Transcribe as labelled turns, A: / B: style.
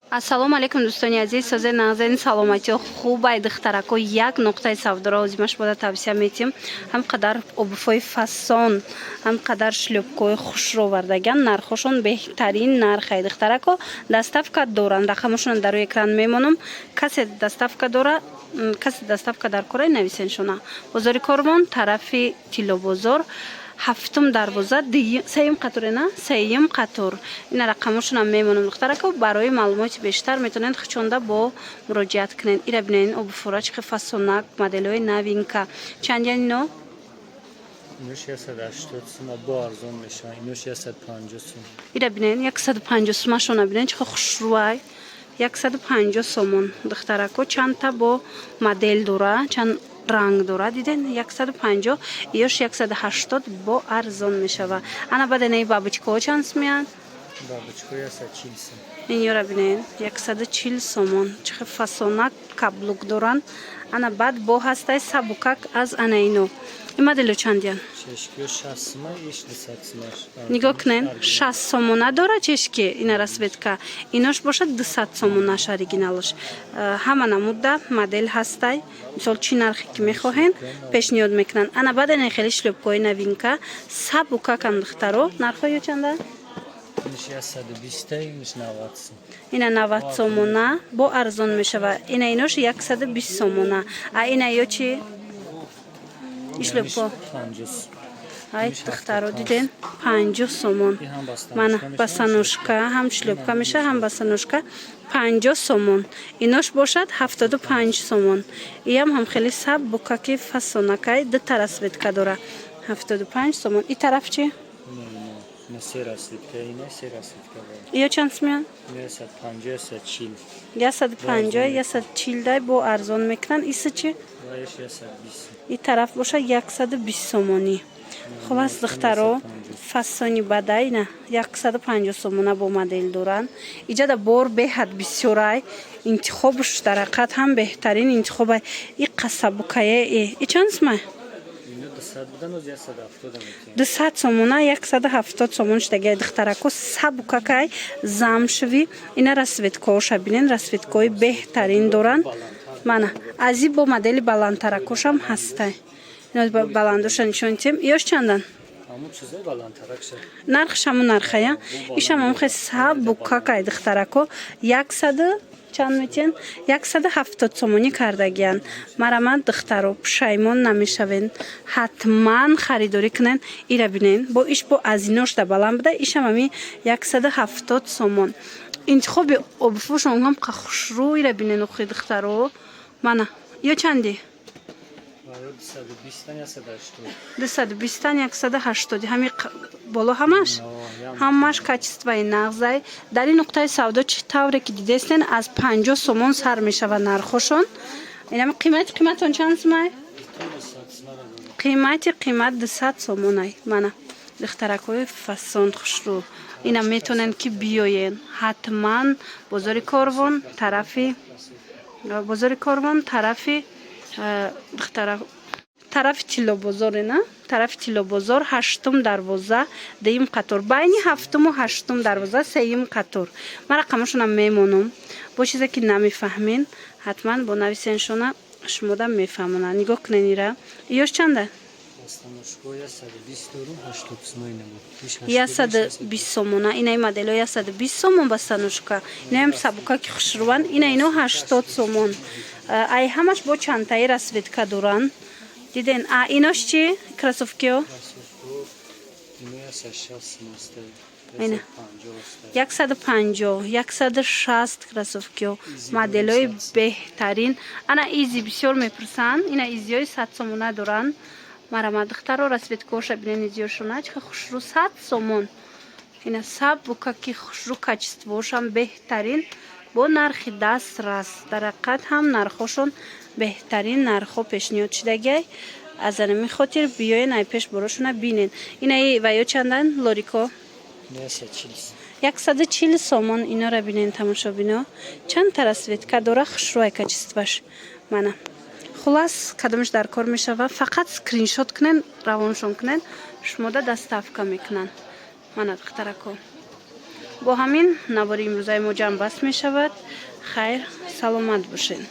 A: ассалому алейкум дӯстони азиз, созаи нағзани саломатиё хубай духтарако як нуқтаи савдоро озимаш бода тавсия метим. Ҳам қадар обуфои фасон, ҳам қадар шлёпкои хушро вардаган, нархошон беҳтарин нархай духтарако доставка доранд. Рақамошон дар рӯи экран мемонам. Касе доставка дора, касе доставка дар кора нависен шуна. Бозори Корвон, тарафи Тилобозор, ҳафтум дарвоза, сеюм қатурена, сеюм қатур. Ина рақамошона мемонам духтарако. Барои маълумоти бештар метавонед хичонда бо муроҷиат кунед. Ира бинед обуфора чихи фасонак, моделҳои новинка. Чандян ино?
B: Инуш 180 сум, бо арзон меша. Инуш 150 сум.
A: Ира бинед 150 сумашона бинед чихи хушрӯай. 150 сомон духтарако. Чандта бо модел дора, чанд ранг дора, диден 150 ёш 180 бо арзон мешава. Ана баденаи бабочкаҳо чанд сумеянд?
B: Бабочкаҳо 140 сум.
A: ин ёра бинед 140 сомон. Чихи фасонак каблук доранд. Ана бад бо ҳастай сабукак аз ана ино. Ин модело чандян?
B: Чешки 60 сум, иш 200 сум.
A: Нигоҳ кунен 60 сомона дора чешки, ина расветка. Инош бошад 200 сомонаш оригиналаш. Ҳама намуда модель ҳастай. Мисол чи нархе ки мехоҳен пешниҳод мекунанд. Ана бадене хеле шлёпкаҳои новинка сабукак духтаро. Нархҳо ё чанда?
B: Инуш 120, инуш 90 сум.
A: Ина 90 сомона бо арзон мешава. Ина инош 120 сомона. А ина ё чи? Ишлёпко
B: 50 сум.
A: ай духтаро диден 50 сомон. Мана басанушка ҳам шлёпка меша, ҳам басанушка 50 сомон. Инош бошад 75 сомон. Иам ҳам хеле саб букаки фасонакай дута расветка дора. 75 сомон. И тараф чи?
B: Не се расветка, ина се расветка.
A: Ё чанд сумеян?
B: 150, 140.
A: 150, 140 дай бо арзон мекунанд. Иси чи?
B: Ваеш 120.
A: И тараф боша 120 сомонӣ. Хулас духтаро фасони бадайна 150 сомона бо модель доранд. Иҷада бор беҳад бисёрай. Интихобш дар ҳақиқат ҳам беҳтарин интихобай. И қасабукае и чанд сумай? 200 сомона 170 сомон штаги духтарако сабукакай замшви. Ина расветкаоша бинен, расветкаҳои беҳтарин доранд. Мана ази бо модели баландтаракошам ҳастай. Ино баландоша нишон дидем. Ёш чандан?
B: Ҳамун чизаи баландтарак шад.
A: Нархш ҳамун нархая? Ишам ҳам хе сабукакай духтарако 100 чанд метен 170 сомонӣ кардагиян. Марамад духтаро пушаймон намешавен. Ҳатман харидорӣ кунен. Ира бинен бо иш бо азиношда баланд буда. Ишам ҳами 170 сомон. Интихоби обуфошон ҳам хушрӯ. Ира бинен охи духтаро. Мана ё чанди? 220 180. Ҳами боло ҳамаш? ҳамаш качествои нағзай. Дар ин нуқтаи савдо чӣ тавре ки дидестен аз 50 сомон сар мешава нархошон. Инами қиматон чанд сумай? Қимат 200 сомонай. Мана духтаракои фасон хушрӯ. Ина метонен ки биёен. Ҳатман бозори Корвон тарафи тарафи Тилобозор ина. Тарафи Тилобозор ҳаштум дарвоза деюм қатур. Байни ҳафтуму ҳаштум дарвоза сеюм қатур. Ман рақамашонам мемонам. Бо чизе ки намефаҳмен ҳатман бо нависен шона шумода мефаҳмонанд. Нигоҳ кунен ира. Ёш чанда? 120 сомона. Инаи модело 120 сомон басанушка. Инаам сабукаки хушрӯванд. Ина ино 80 сомон. Ай ҳамаш бо чантаи расветка доранд. Диден, а инош чи? Красовкиё? 150, 160 красовкиё. Моделҳои беҳтарин. Ана изи бисёр мепурсанд. Ина изиёи 100 сомона доранд. Марамад духтаро расветкаоша бинен изиёшона чихи хушрӯ 100 сомон. Ина сабукаки хушрӯ качествоошам беҳтарин. Бо нархи дастрас. Дар ҳақиқат ҳам нархошон беҳтарин нархҳо пешниҳод шудагиай. Аз анами хотир биёен ай пеш борошона бинен. Инаи ва ё чандан лорико? 140 сомон. Инора бинен тамошобино. Чанд та расветка дора хушрӯай качествоаш. Мана хулас кадомаш дар кор мешава. Фақат скриншот кунен, равоншон кунен, шумода доставка мекунанд. Мана духтарако бо ҳамин навори имрӯзаи мо ҷамъ баст мешавад. хайр саломат бошед.